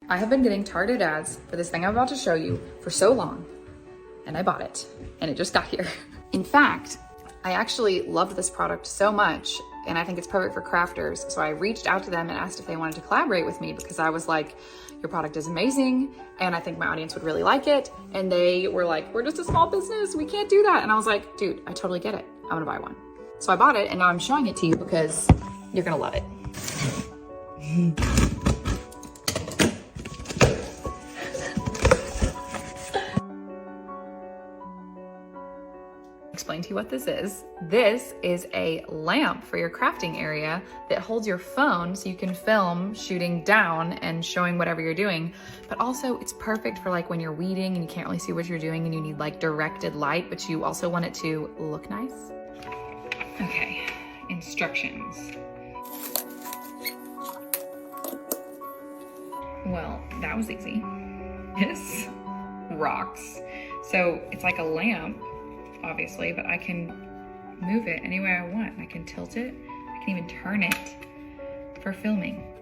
I have been getting targeted ads for this thing I'm about to show you for so long, and I bought it, and it just got here. In fact, I actually loved this product so much, and I think it's perfect for crafters. So I reached out to them and asked if they wanted to collaborate with me because I was like, your product is amazing, and I think my audience would really like it. And they were like, we're just a small business, we can't do that. And I was like, dude, I totally get it. I'm gonna buy one. So I bought it, and now I'm showing it to you because you're gonna love it. Explain to you what this is. This is a lamp for your crafting area that holds your phone so you can film shooting down and showing whatever you're doing. But also it's perfect for like when you're weeding and you can't really see what you're doing and you need like directed light, but you also want it to look nice. Okay, instructions. Well, that was easy. This rocks. So it's like a lamp, obviously, but I can move it any way I want. I can tilt it, I can even turn it for filming.